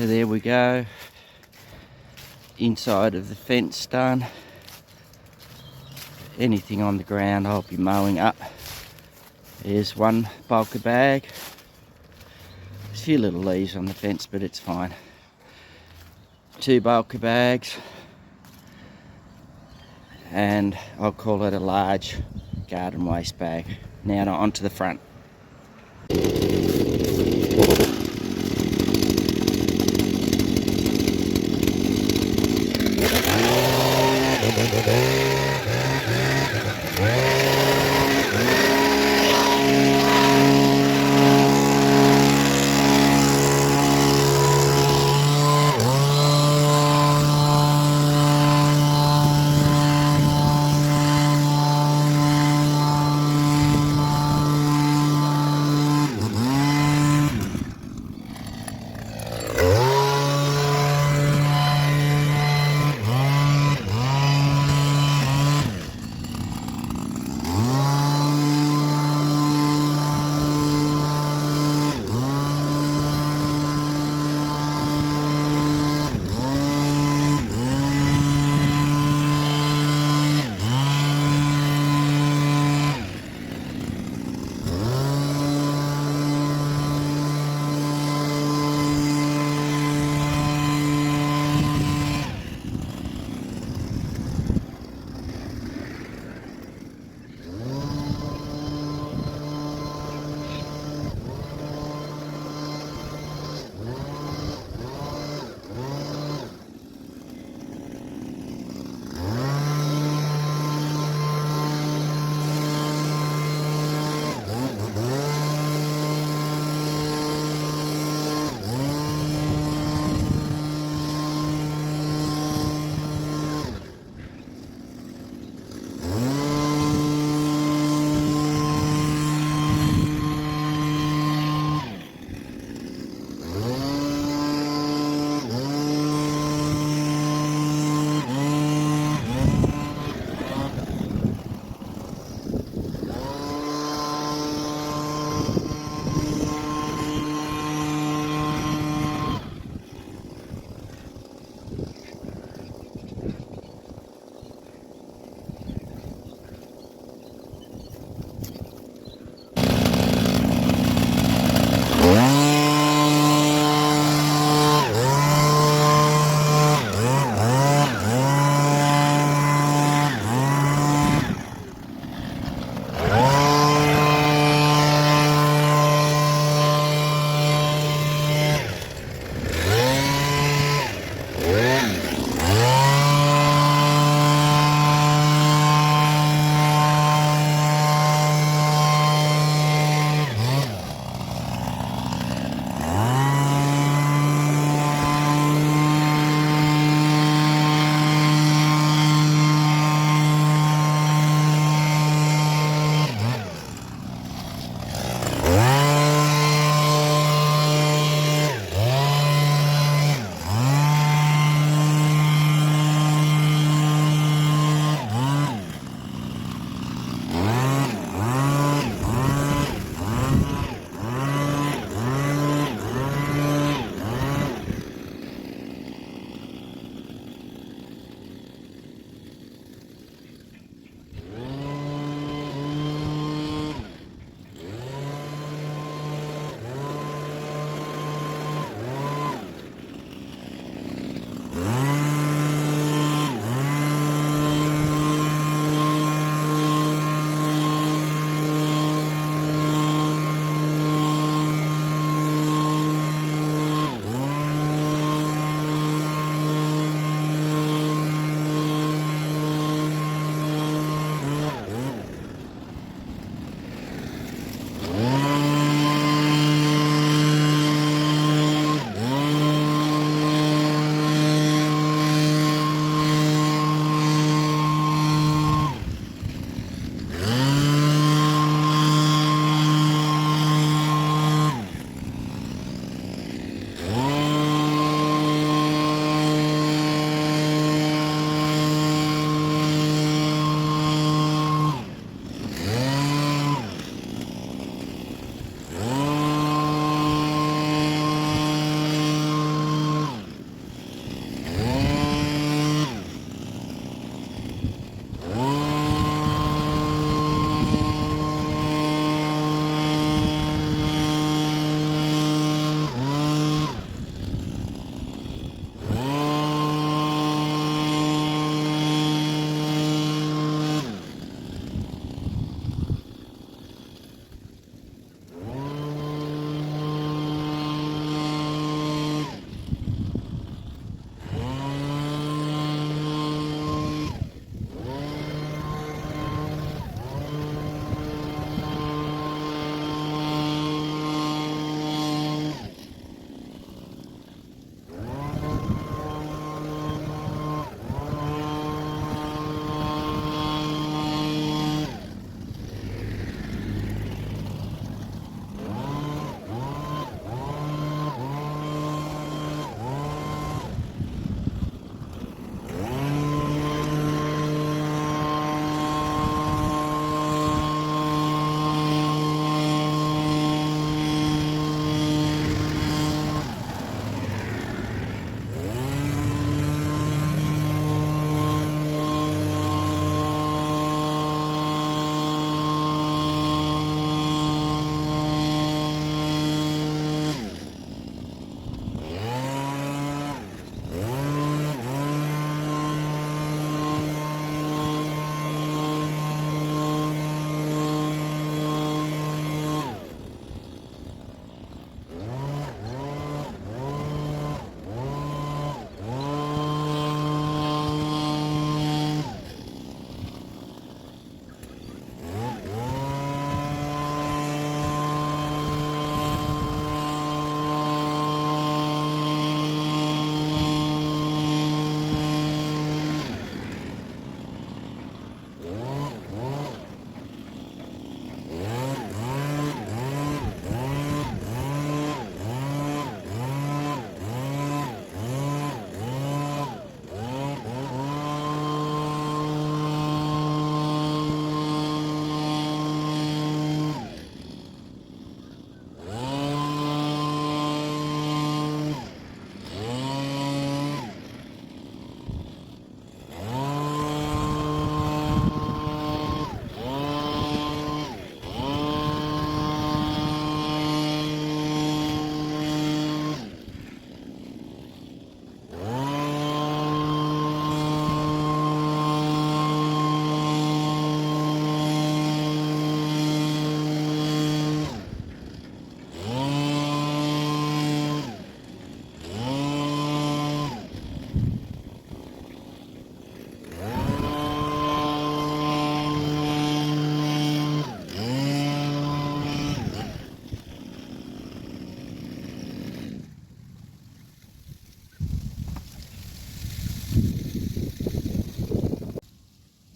So there we go. Inside of the fence done. Anything on the ground I'll be mowing up. There's one bulker bag. There's a few little leaves on the fence, but it's fine. 2 bulker bags. And I'll call it a large garden waste bag. Now onto the front.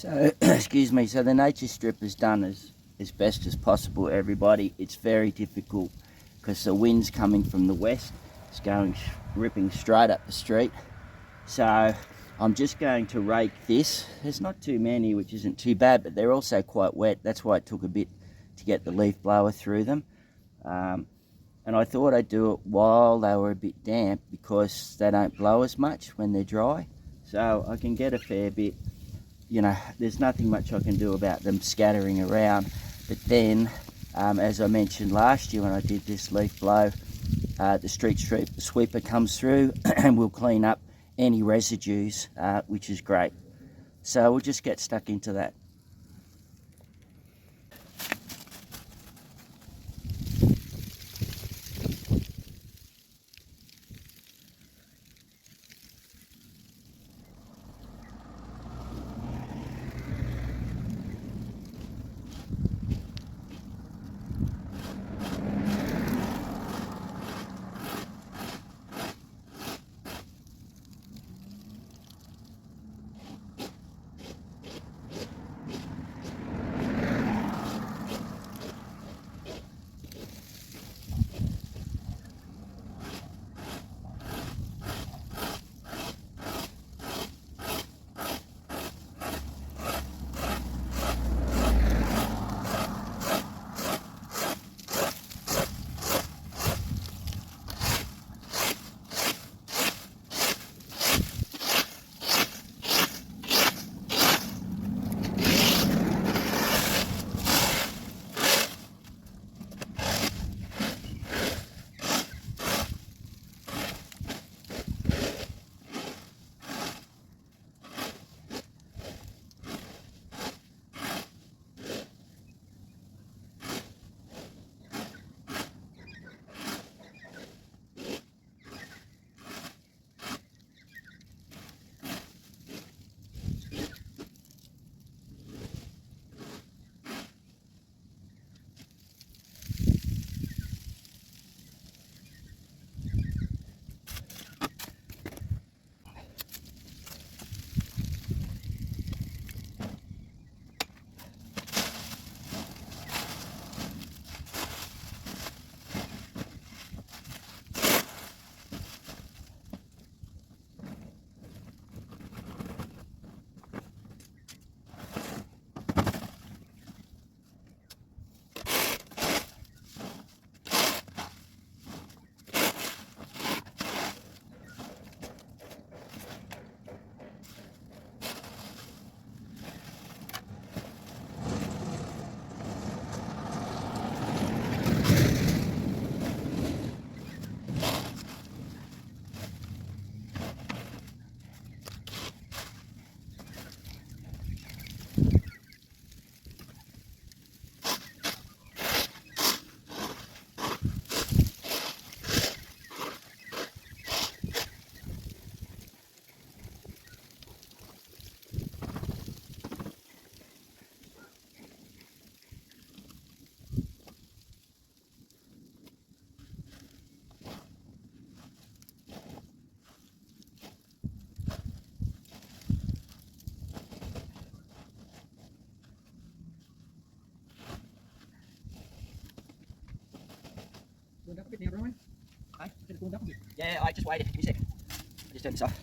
So, excuse me, so the nature strip is done as best as possible, everybody. It's very difficult because the wind's coming from the west. It's going ripping straight up the street. So I'm just going to rake this. There's not too many, which isn't too bad, but they're also quite wet. That's why it took a bit to get the leaf blower through them. And I thought I'd do it while they were a bit damp because they don't blow as much when they're dry. So I can get a fair bit. You know, there's nothing much I can do about them scattering around. But then, as I mentioned last year when I did this leaf blow, the street sweeper comes through and will clean up any residues, which is great. So we'll just get stuck into that. Yeah, I just waited. Give me a second. Just turn this off.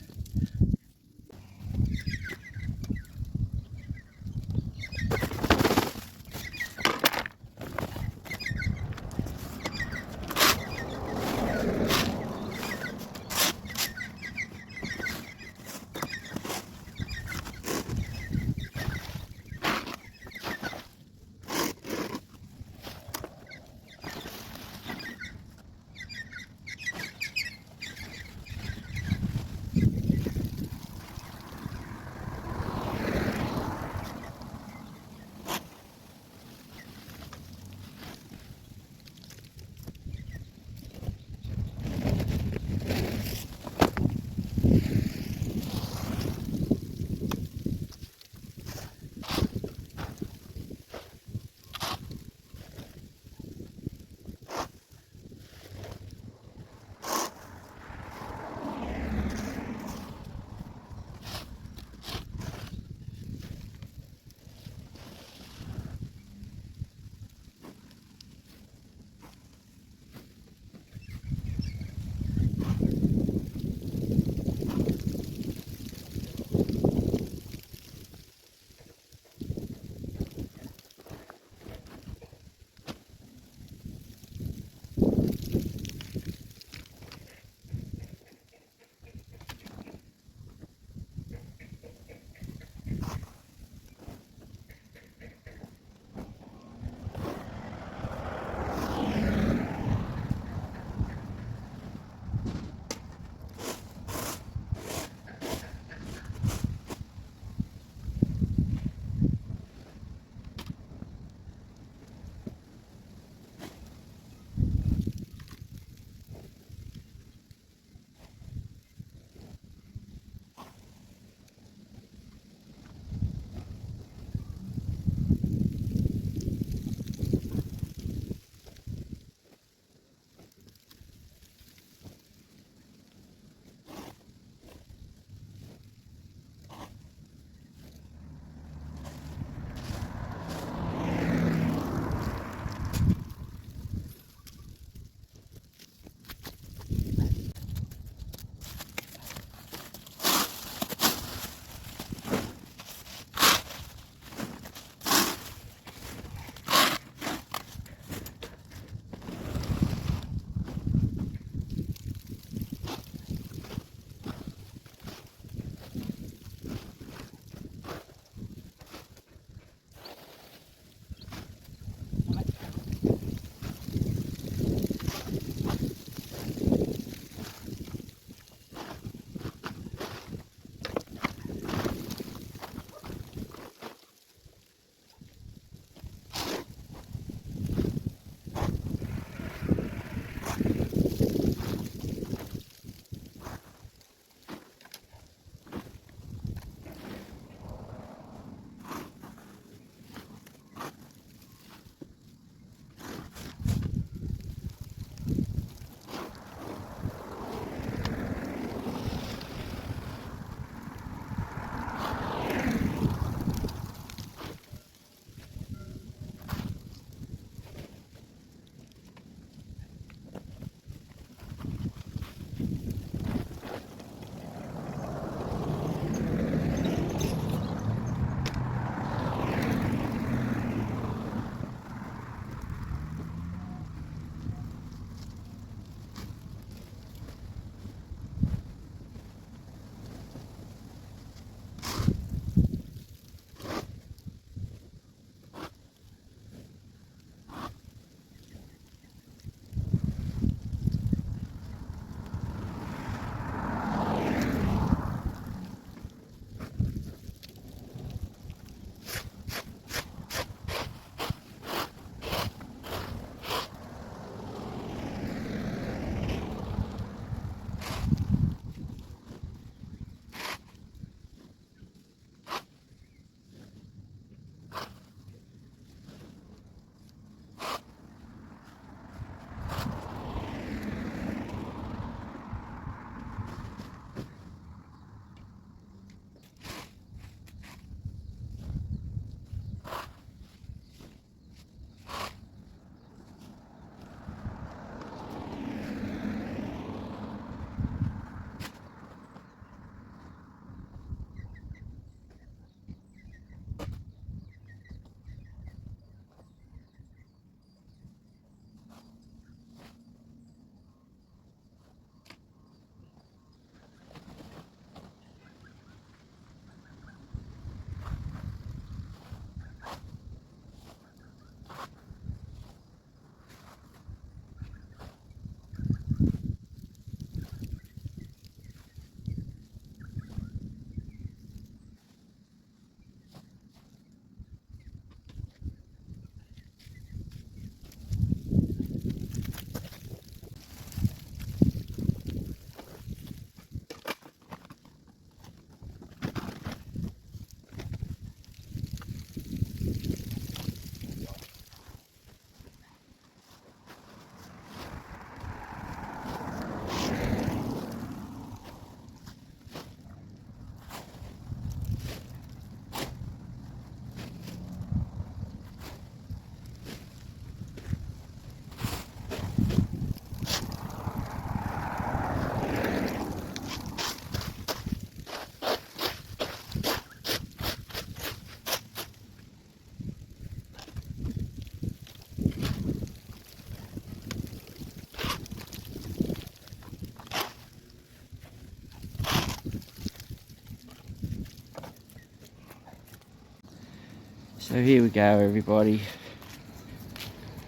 So here we go, everybody.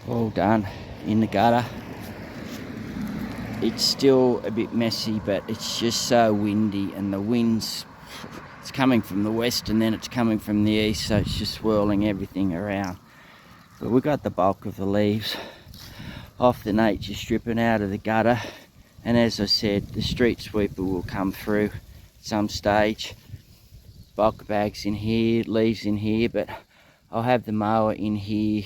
All done in the gutter. It's still a bit messy, but it's just so windy, and the wind's, it's coming from the west and then it's coming from the east, so it's just swirling everything around. But we got the bulk of the leaves off the nature strip and out of the gutter, and as I said, the street sweeper will come through at some stage. Bulk bags in here, leaves in here, but I'll have the mower in here.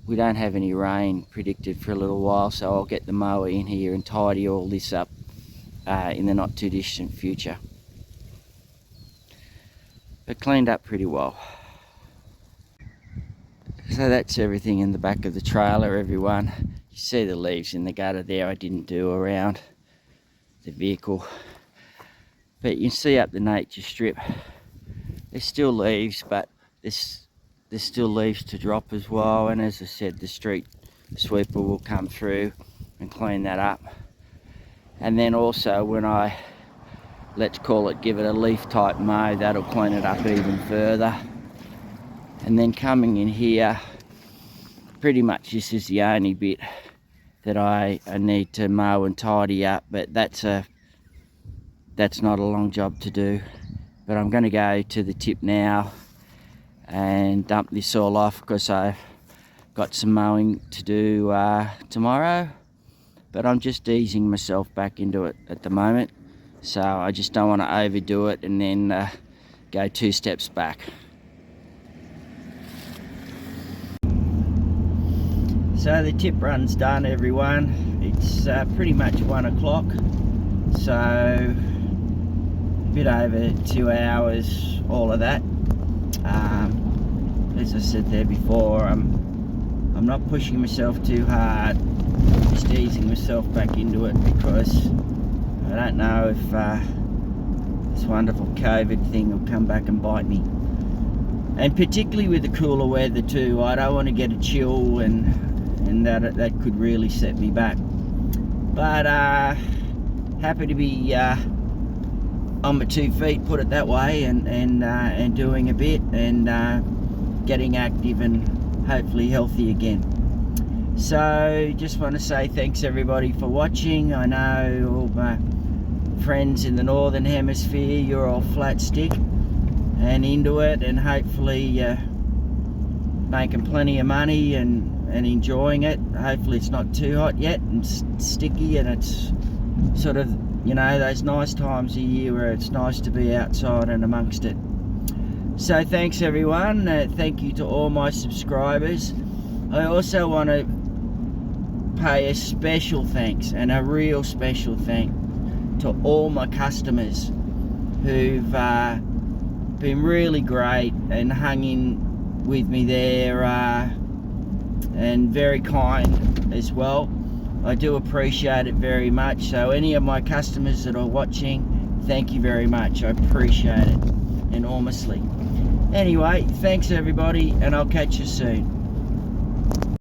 We don't have any rain predicted for a little while, so I'll get the mower in here and tidy all this up in the not too distant future. But cleaned up pretty well. So that's everything in the back of the trailer, everyone. You see the leaves in the gutter there I didn't do around the vehicle. But you can see up the nature strip, there's still leaves, but there's still leaves to drop as well. And as I said, the street sweeper will come through and clean that up. And then also when I, let's call it, give it a leaf type mow, that'll clean it up even further. And then coming in here, pretty much this is the only bit that I need to mow and tidy up, but that's not a long job to do. But I'm going to go to the tip now and dump this all off, because I've got some mowing to do tomorrow, but I'm just easing myself back into it at the moment, so I just don't want to overdo it and then go 2 steps back. So the tip run's done, everyone. It's pretty much 1 o'clock, so a bit over 2 hours, all of that. As I said there before, I'm not pushing myself too hard, just easing myself back into it, because I don't know if this wonderful COVID thing will come back and bite me. And particularly with the cooler weather too, I don't want to get a chill, and that could really set me back. But happy to be on my 2 feet, put it that way, and doing a bit, and getting active and hopefully healthy again. So just want to say thanks everybody for watching. I know all my friends in the northern hemisphere, you're all flat stick and into it, and hopefully making plenty of money and enjoying it. Hopefully it's not too hot yet and sticky, and it's sort of, you know, those nice times of year where it's nice to be outside and amongst it. So thanks everyone. Thank you to all my subscribers. I also want to pay a special thanks, and a real special thank to all my customers who've been really great and hung in with me there, and very kind as well. I do appreciate it very much. So any of my customers that are watching, thank you very much. I appreciate it enormously. Anyway, thanks everybody, and I'll catch you soon.